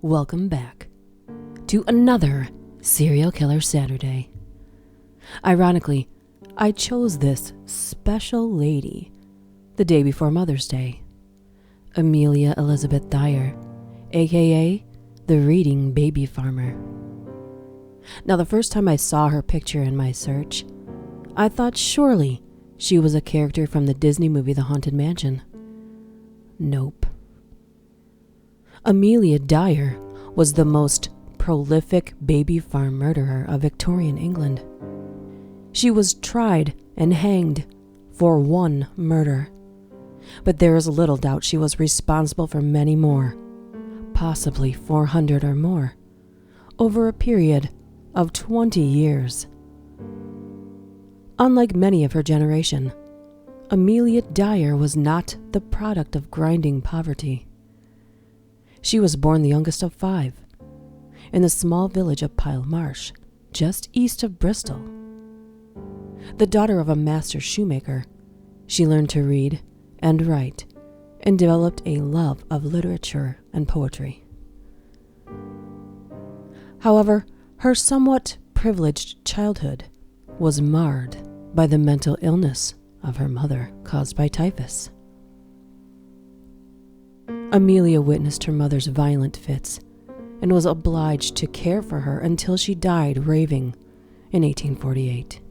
Welcome back to another Serial Killer Saturday. Ironically, I chose this special lady the day before Mother's Day. Amelia Elizabeth Dyer, aka the Reading Baby Farmer. Now, the first time I saw her picture in my search, I thought surely she was a character from the Disney movie The Haunted Mansion. Nope. Amelia Dyer was the most prolific baby farm murderer of Victorian England. She was tried and hanged for one murder, but there is little doubt she was responsible for many more, possibly 400 or more, over a period of 20 years. Unlike many of her generation, Amelia Dyer was not the product of grinding poverty. She was born the youngest of 5 in the small village of Pyle Marsh, just east of Bristol. The daughter of a master shoemaker, she learned to read and write and developed a love of literature and poetry. However, her somewhat privileged childhood was marred by the mental illness of her mother caused by typhus. Amelia witnessed her mother's violent fits and was obliged to care for her until she died raving in 1848.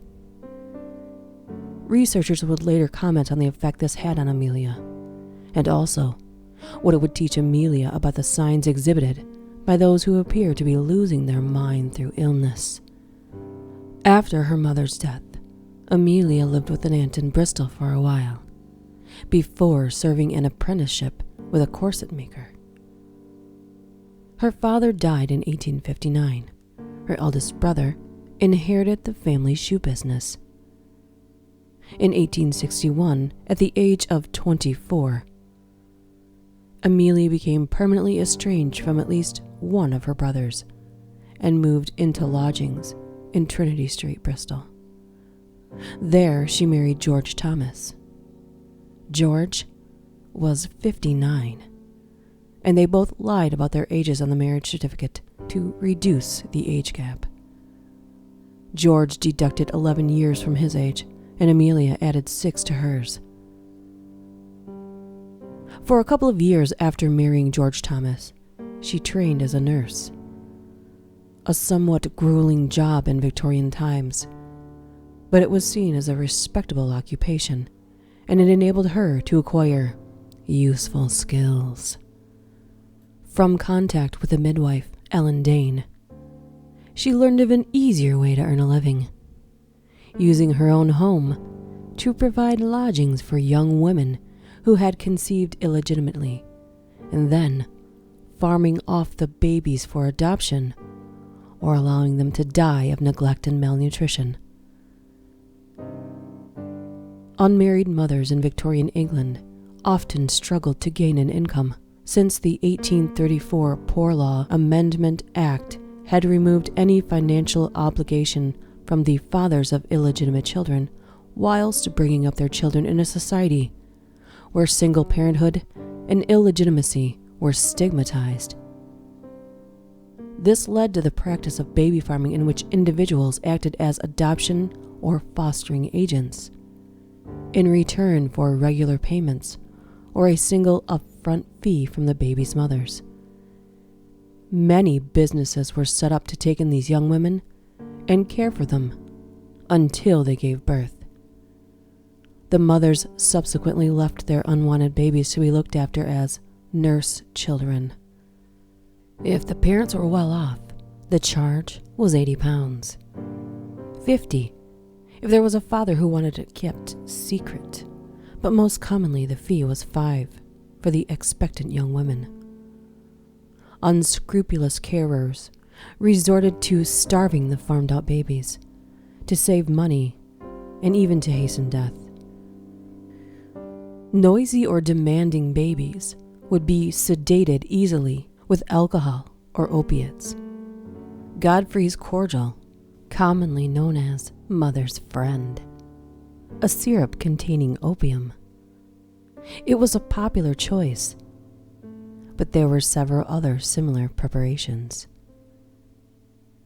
Researchers would later comment on the effect this had on Amelia, and also what it would teach Amelia about the signs exhibited by those who appear to be losing their mind through illness. After her mother's death, Amelia lived with an aunt in Bristol for a while, before serving an apprenticeship with a corset maker. Her father died in 1859. Her eldest brother inherited the family shoe business. In 1861, at the age of 24, Amelia became permanently estranged from at least one of her brothers and moved into lodgings in Trinity Street, Bristol. There, she married George Thomas. George was 59, and they both lied about their ages on the marriage certificate to reduce the age gap. George deducted 11 years from his age, and Amelia added 6 to hers. For a couple of years after marrying George Thomas, she trained as a nurse, a somewhat grueling job in Victorian times, but it was seen as a respectable occupation, and it enabled her to acquire useful skills. From contact with the midwife, Ellen Dane, she learned of an easier way to earn a living, using her own home to provide lodgings for young women who had conceived illegitimately, and then farming off the babies for adoption or allowing them to die of neglect and malnutrition. Unmarried mothers in Victorian England often struggled to gain an income, since the 1834 Poor Law Amendment Act had removed any financial obligation from the fathers of illegitimate children, whilst bringing up their children in a society where single parenthood and illegitimacy were stigmatized. This led to the practice of baby farming, in which individuals acted as adoption or fostering agents in return for regular payments or a single upfront fee from the baby's mothers. Many businesses were set up to take in these young women and care for them until they gave birth. The mothers subsequently left their unwanted babies to be looked after as nurse children. If the parents were well off, the charge was £80. 50 if there was a father who wanted it kept secret, but most commonly the fee was 5 for the expectant young women. Unscrupulous carers resorted to starving the farmed-out babies to save money and even to hasten death. Noisy or demanding babies would be sedated easily with alcohol or opiates. Godfrey's cordial, commonly known as Mother's Friend, a syrup containing opium. It was a popular choice, but there were several other similar preparations.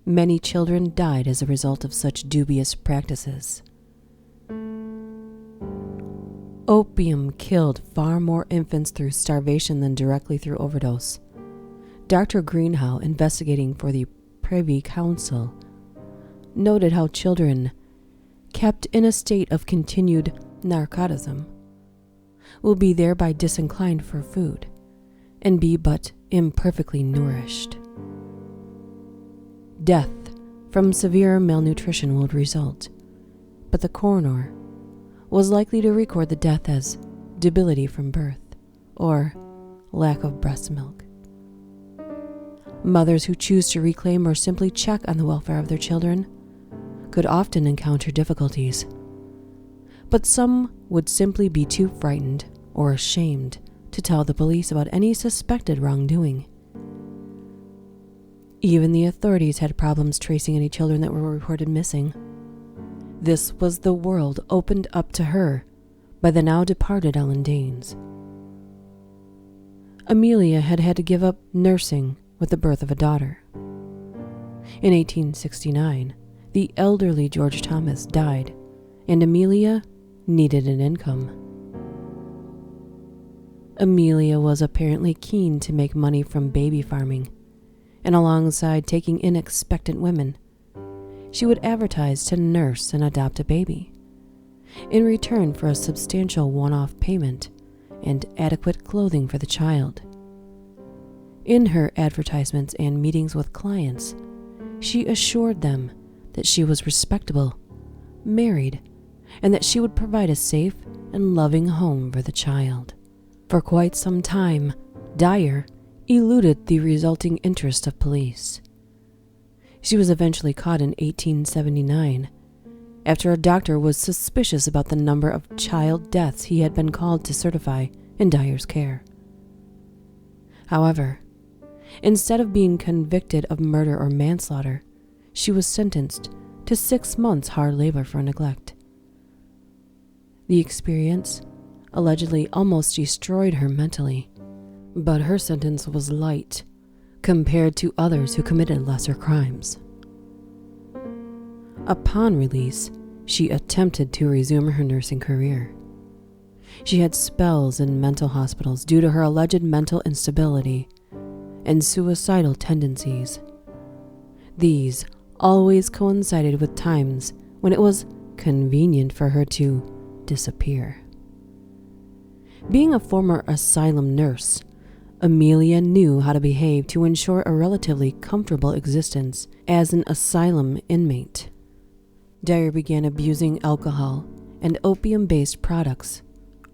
Many children died as a result of such dubious practices. Opium killed far more infants through starvation than directly through overdose. Dr. Greenhow, investigating for the Privy Council, noted how children kept in a state of continued narcotism will be thereby disinclined for food and be but imperfectly nourished. Death from severe malnutrition would result, but the coroner was likely to record the death as debility from birth or lack of breast milk. Mothers who choose to reclaim or simply check on the welfare of their children could often encounter difficulties, but some would simply be too frightened or ashamed to tell the police about any suspected wrongdoing. Even the authorities had problems tracing any children that were reported missing. This was the world opened up to her by the now departed Ellen Danes. Amelia had had to give up nursing with the birth of a daughter. In 1869, the elderly George Thomas died, and Amelia needed an income. Amelia was apparently keen to make money from baby farming, and alongside taking in expectant women, she would advertise to nurse and adopt a baby, in return for a substantial one-off payment and adequate clothing for the child. In her advertisements and meetings with clients, she assured them that she was respectable, married, and that she would provide a safe and loving home for the child. For quite some time, Dyer eluded the resulting interest of police. She was eventually caught in 1879 after a doctor was suspicious about the number of child deaths he had been called to certify in Dyer's care. However, instead of being convicted of murder or manslaughter, she was sentenced to 6 months hard labor for neglect. The experience allegedly almost destroyed her mentally, but her sentence was light compared to others who committed lesser crimes. Upon release, she attempted to resume her nursing career. She had spells in mental hospitals due to her alleged mental instability and suicidal tendencies. These always coincided with times when it was convenient for her to disappear. Being a former asylum nurse, Amelia knew how to behave to ensure a relatively comfortable existence as an asylum inmate. Dyer began abusing alcohol and opium-based products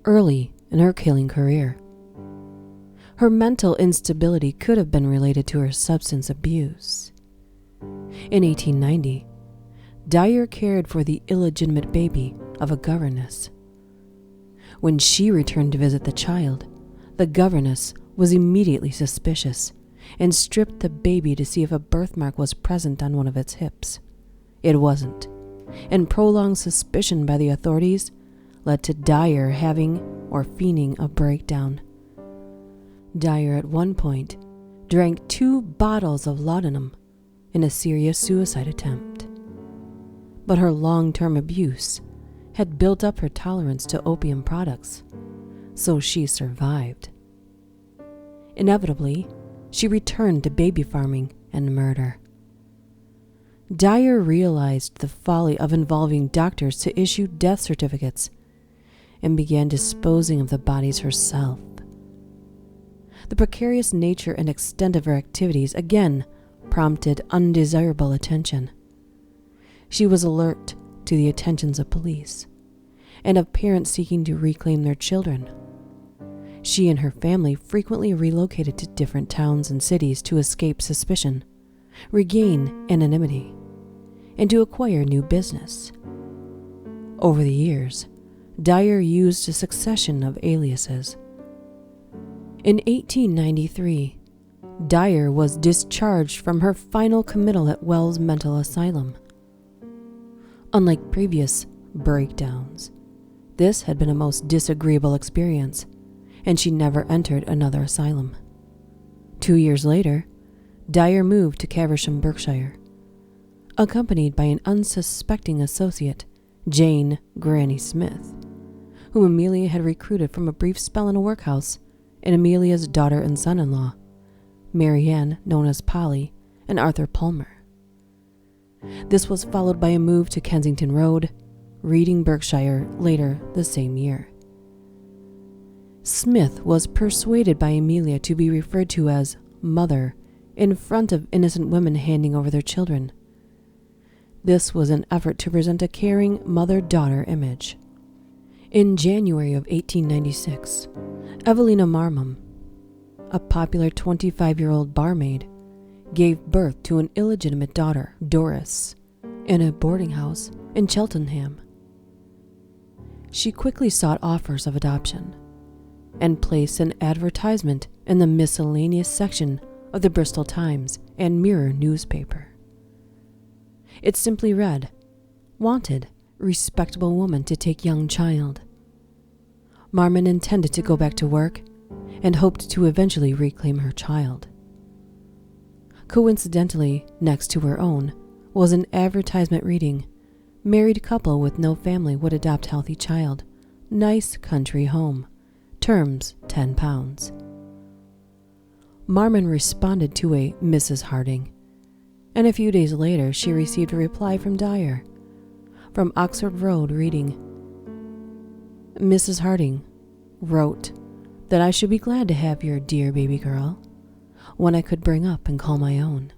early in her killing career. Her mental instability could have been related to her substance abuse. In 1890, Dyer cared for the illegitimate baby of a governess. When she returned to visit the child, the governess was immediately suspicious and stripped the baby to see if a birthmark was present on one of its hips. It wasn't, and prolonged suspicion by the authorities led to Dyer having or feigning a breakdown. Dyer at one point drank 2 bottles of laudanum in a serious suicide attempt. But her long-term abuse had built up her tolerance to opium products, so she survived. Inevitably, she returned to baby farming and murder. Dyer realized the folly of involving doctors to issue death certificates and began disposing of the bodies herself. The precarious nature and extent of her activities again prompted undesirable attention. She was alert to the attentions of police and of parents seeking to reclaim their children. She and her family frequently relocated to different towns and cities to escape suspicion, regain anonymity, and to acquire new business. Over the years, Dyer used a succession of aliases. In 1893, Dyer was discharged from her final committal at Wells Mental Asylum. Unlike previous breakdowns, this had been a most disagreeable experience, and she never entered another asylum. 2 years later, Dyer moved to Caversham, Berkshire, accompanied by an unsuspecting associate, Jane Granny Smith, whom Amelia had recruited from a brief spell in a workhouse, and Amelia's daughter and son-in-law, Marianne, known as Polly, and Arthur Palmer. This was followed by a move to Kensington Road, Reading, Berkshire, later the same year. Smith was persuaded by Amelia to be referred to as Mother in front of innocent women handing over their children. This was an effort to present a caring mother-daughter image. In January of 1896, Evelina Marmon, a popular 25-year-old barmaid, gave birth to an illegitimate daughter, Doris, in a boarding house in Cheltenham. She quickly sought offers of adoption and placed an advertisement in the miscellaneous section of the Bristol Times and Mirror newspaper. It simply read, "Wanted, respectable woman to take young child." Marmon intended to go back to work and hoped to eventually reclaim her child. Coincidentally, next to her own, was an advertisement reading, "Married couple with no family would adopt healthy child. Nice country home. Terms £10. Marmon responded to a Mrs. Harding, and a few days later she received a reply from Dyer, from Oxford Road, reading, "Mrs. Harding wrote that I should be glad to have your dear baby girl, one I could bring up and call my own.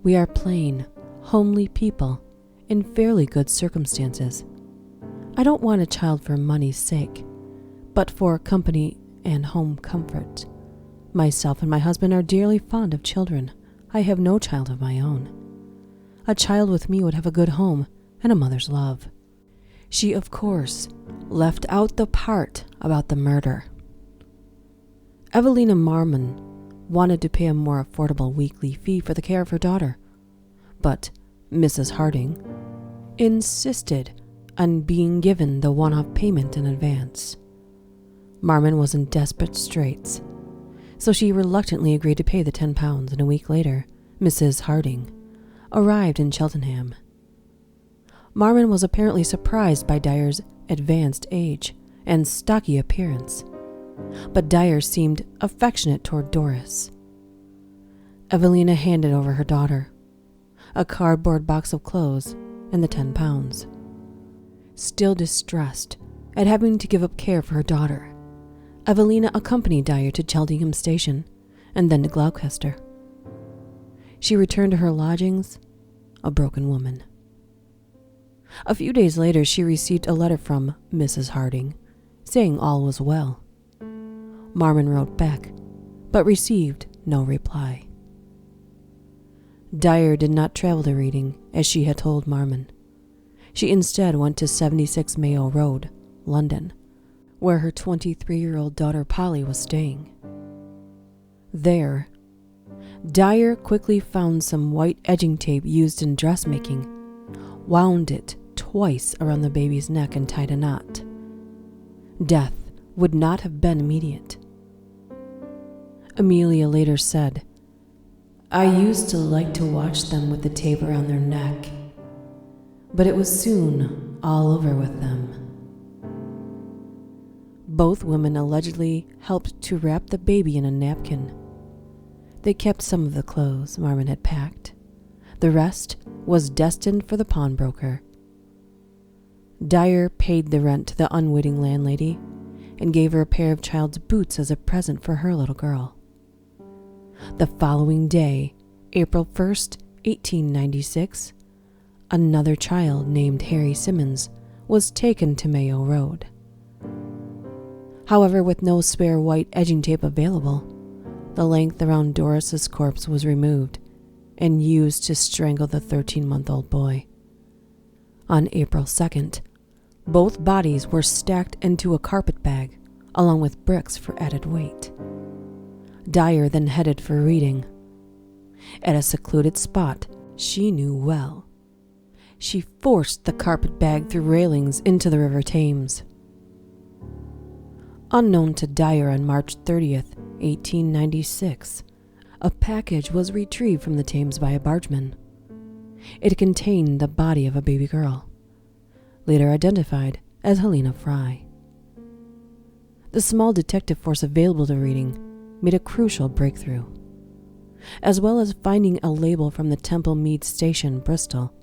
We are plain, homely people in fairly good circumstances. I don't want a child for money's sake, but for company and home comfort. Myself and my husband are dearly fond of children. I have no child of my own. A child with me would have a good home and a mother's love." She, of course, left out the part about the murder. Evelina Marmon wanted to pay a more affordable weekly fee for the care of her daughter, but Mrs. Harding insisted on being given the one-off payment in advance. Marmon was in desperate straits, so she reluctantly agreed to pay the £10, and a week later, Mrs. Harding arrived in Cheltenham. Marmon was apparently surprised by Dyer's advanced age and stocky appearance, but Dyer seemed affectionate toward Doris. Evelina handed over her daughter, a cardboard box of clothes, and the £10. Still distressed at having to give up care for her daughter, Evelina accompanied Dyer to Cheltenham Station and then to Gloucester. She returned to her lodgings, a broken woman. A few days later, she received a letter from Mrs. Harding, saying all was well. Marmon wrote back, but received no reply. Dyer did not travel to Reading, as she had told Marmon. She instead went to 76 Mayo Road, London, where her 23-year-old daughter Polly was staying. There, Dyer quickly found some white edging tape used in dressmaking, wound it twice around the baby's neck and tied a knot. Death would not have been immediate. Amelia later said, "I used to like to watch them with the tape around their neck, but it was soon all over with them." Both women allegedly helped to wrap the baby in a napkin. They kept some of the clothes Marmon had packed. The rest was destined for the pawnbroker. Dyer paid the rent to the unwitting landlady and gave her a pair of child's boots as a present for her little girl. The following day, April 1st, 1896, another child named Harry Simmons was taken to Mayo Road. However, with no spare white edging tape available, the length around Doris's corpse was removed and used to strangle the 13-month-old boy. On April 2nd, both bodies were stacked into a carpet bag, along with bricks for added weight. Dyer then headed for Reading. At a secluded spot she knew well, she forced the carpet bag through railings into the River Thames. Unknown to Dyer on March 30th, 1896, a package was retrieved from the Thames by a bargeman. It contained the body of a baby girl, later identified as Helena Fry. The small detective force available to Reading made a crucial breakthrough. As well as finding a label from the Temple Mead Station, Bristol,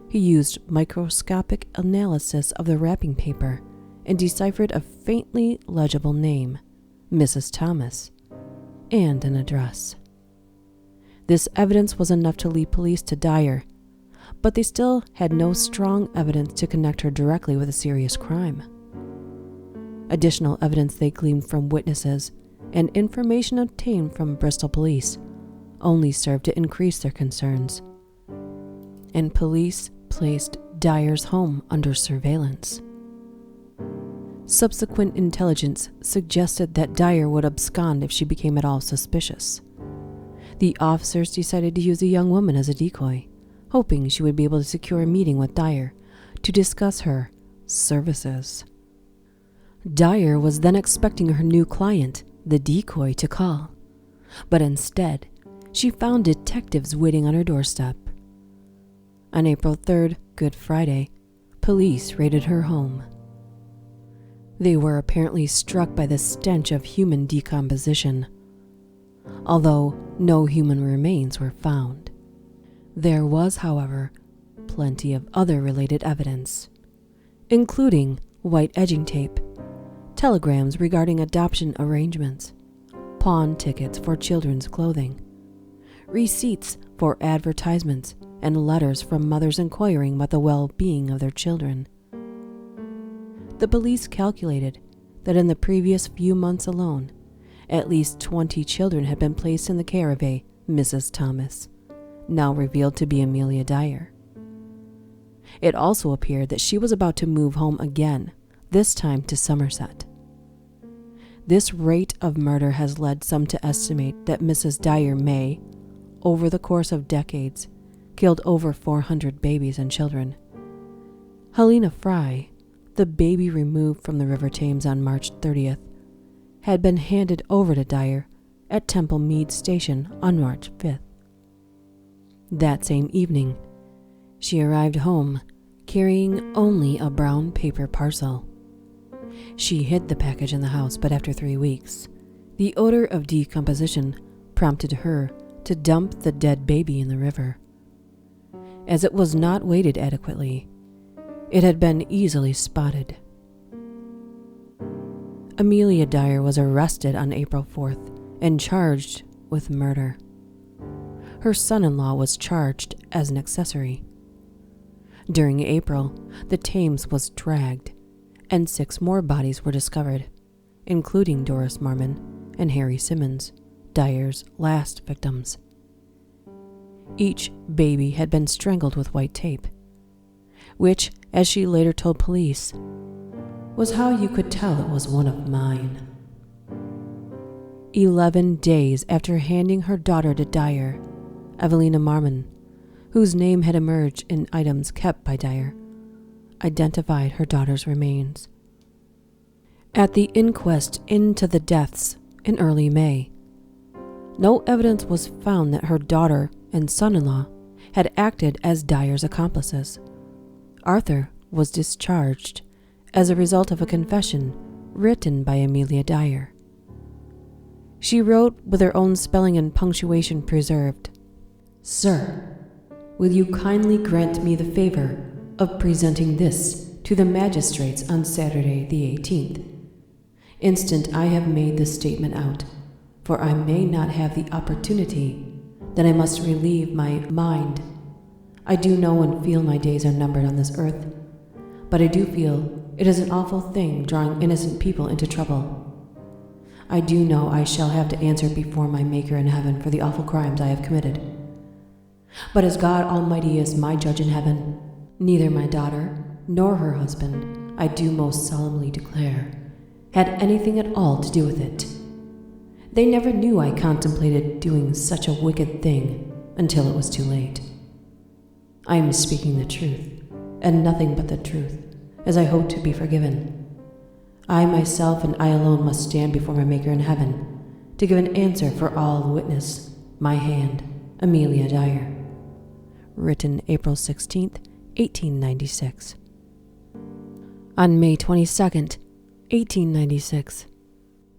he used microscopic analysis of the wrapping paper and deciphered a faintly legible name, Mrs. Thomas, and an address. This evidence was enough to lead police to Dyer, but they still had no strong evidence to connect her directly with a serious crime. Additional evidence they gleaned from witnesses and information obtained from Bristol police only served to increase their concerns, and police placed Dyer's home under surveillance. Subsequent intelligence suggested that Dyer would abscond if she became at all suspicious. The officers decided to use a young woman as a decoy, hoping she would be able to secure a meeting with Dyer to discuss her services. Dyer was then expecting her new client, the decoy, to call, but instead, she found detectives waiting on her doorstep. On April 3rd, Good Friday, police raided her home. They were apparently struck by the stench of human decomposition, although no human remains were found. There was, however, plenty of other related evidence, including white edging tape, telegrams regarding adoption arrangements, pawn tickets for children's clothing, receipts for advertisements, and letters from mothers inquiring about the well-being of their children. The police calculated that in the previous few months alone, at least 20 children had been placed in the care of a Mrs. Thomas, now revealed to be Amelia Dyer. It also appeared that she was about to move home again, this time to Somerset. This rate of murder has led some to estimate that Mrs. Dyer may, over the course of decades, killed over 400 babies and children. Helena Fry, the baby removed from the River Thames on March 30th, had been handed over to Dyer at Temple Mead Station on March 5th. That same evening, she arrived home carrying only a brown paper parcel. She hid the package in the house, but after 3 weeks, the odor of decomposition prompted her to dump the dead baby in the river. As it was not weighted adequately, it had been easily spotted. Amelia Dyer was arrested on April 4th and charged with murder. Her son-in-law was charged as an accessory. During April, the Thames was dragged, and 6 more bodies were discovered, including Doris Marmon and Harry Simmons, Dyer's last victims. Each baby had been strangled with white tape, which, as she later told police, was how you could tell it was one of mine. 11 days after handing her daughter to Dyer, Evelina Marmon, whose name had emerged in items kept by Dyer, identified her daughter's remains. At the inquest into the deaths in early May, no evidence was found that her daughter and son-in-law had acted as Dyer's accomplices. Arthur was discharged as a result of a confession written by Amelia Dyer. She wrote, with her own spelling and punctuation preserved, "Sir, will you kindly grant me the favor of presenting this to the magistrates on Saturday the 18th. Instant I have made this statement out, for I may not have the opportunity, then I must relieve my mind. I do know and feel my days are numbered on this earth, but I do feel it is an awful thing drawing innocent people into trouble. I do know I shall have to answer before my Maker in heaven for the awful crimes I have committed. But as God Almighty is my judge in heaven, neither my daughter nor her husband, I do most solemnly declare, had anything at all to do with it. They never knew I contemplated doing such a wicked thing until it was too late. I am speaking the truth, and nothing but the truth, as I hope to be forgiven. I myself and I alone must stand before my Maker in heaven, to give an answer for all witness, my hand, Amelia Dyer. Written April 16th, 1896. On May 22nd, 1896,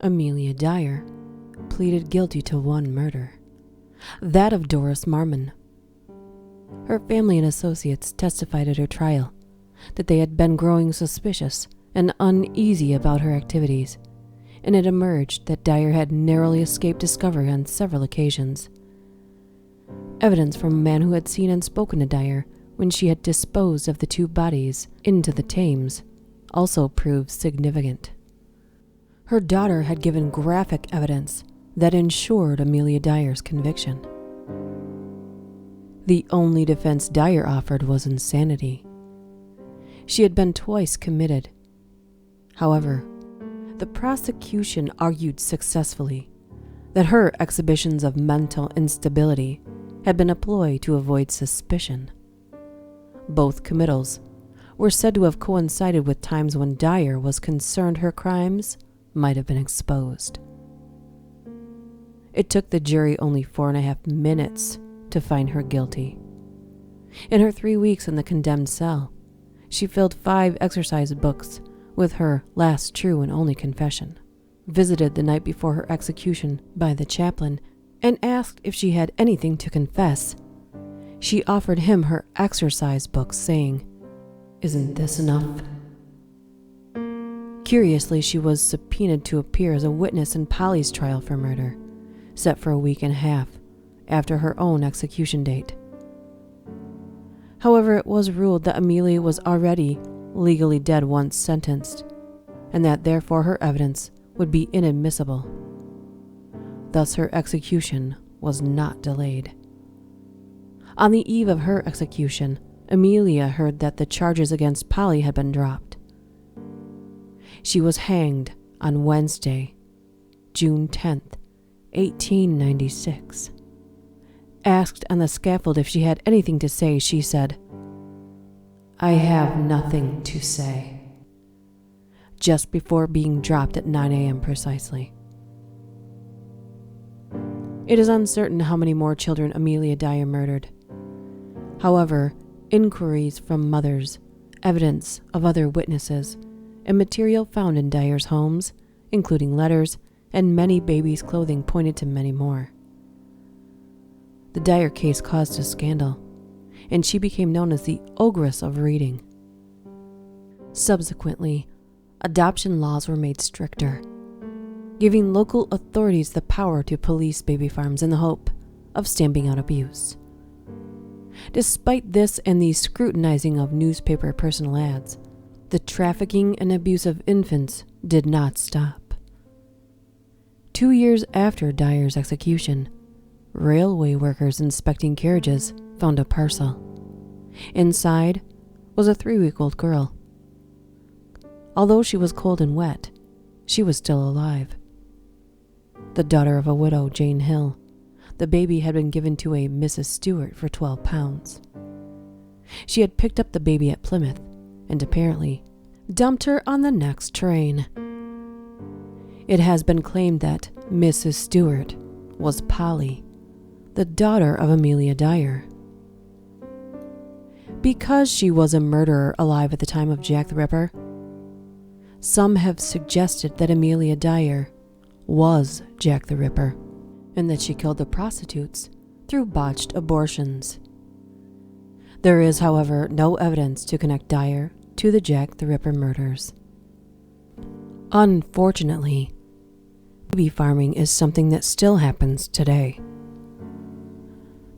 Amelia Dyer pleaded guilty to one murder, that of Doris Marmon. Her family and associates testified at her trial that they had been growing suspicious and uneasy about her activities, and it emerged that Dyer had narrowly escaped discovery on several occasions. Evidence from a man who had seen and spoken to Dyer when she had disposed of the two bodies into the Thames also proved significant. Her daughter had given graphic evidence that ensured Amelia Dyer's conviction. The only defense Dyer offered was insanity. She had been twice committed. However, the prosecution argued successfully that her exhibitions of mental instability had been a ploy to avoid suspicion. Both committals were said to have coincided with times when Dyer was concerned her crimes might have been exposed. It took the jury only 4.5 minutes to find her guilty. In her 3 weeks in the condemned cell, she filled 5 exercise books with her last true and only confession, visited the night before her execution by the chaplain, and asked if she had anything to confess. She offered him her exercise books, saying, "Isn't this enough?" Curiously, she was subpoenaed to appear as a witness in Polly's trial for murder, set for a week and a half after her own execution date. However, it was ruled that Amelia was already legally dead once sentenced, and that therefore her evidence would be inadmissible. Thus her execution was not delayed. On the eve of her execution, Amelia heard that the charges against Polly had been dropped. She was hanged on Wednesday, June 10th, 1896. Asked on the scaffold if she had anything to say, she said, "I have nothing to say," just before being dropped at 9 a.m. precisely. It is uncertain how many more children Amelia Dyer murdered. However, inquiries from mothers, evidence of other witnesses, and material found in Dyer's homes, including letters and many babies' clothing, pointed to many more. The Dyer case caused a scandal, and she became known as the Ogress of Reading. Subsequently, adoption laws were made stricter, giving local authorities the power to police baby farms in the hope of stamping out abuse. Despite this and the scrutinizing of newspaper personal ads, the trafficking and abuse of infants did not stop. 2 years after Dyer's execution, railway workers inspecting carriages found a parcel. Inside was a 3-week-old girl. Although she was cold and wet, she was still alive. The daughter of a widow, Jane Hill, the baby had been given to a Mrs. Stewart for £12. She had picked up the baby at Plymouth and apparently dumped her on the next train. It has been claimed that Mrs. Stewart was Polly, the daughter of Amelia Dyer. Because she was a murderer alive at the time of Jack the Ripper, some have suggested that Amelia Dyer was Jack the Ripper, and that she killed the prostitutes through botched abortions. There is, however, no evidence to connect Dyer to the Jack the Ripper murders. Unfortunately, baby farming is something that still happens today.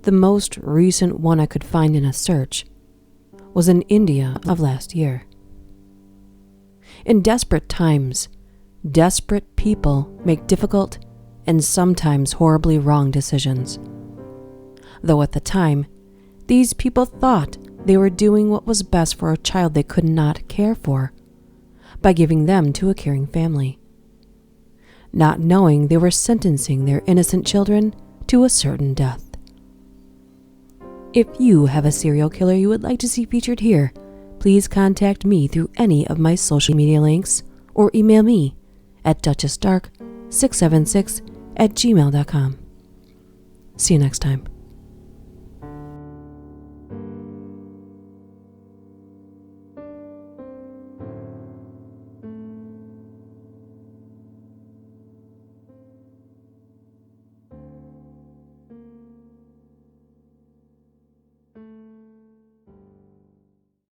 The most recent one I could find in a search was in India of last year. In desperate times, desperate people make difficult and sometimes horribly wrong decisions. Though at the time, these people thought they were doing what was best for a child they could not care for by giving them to a caring family, not knowing they were sentencing their innocent children to a certain death. If you have a serial killer you would like to see featured here, please contact me through any of my social media links or email me at DuchessDark676 DuchessDark@gmail.com. See you next time.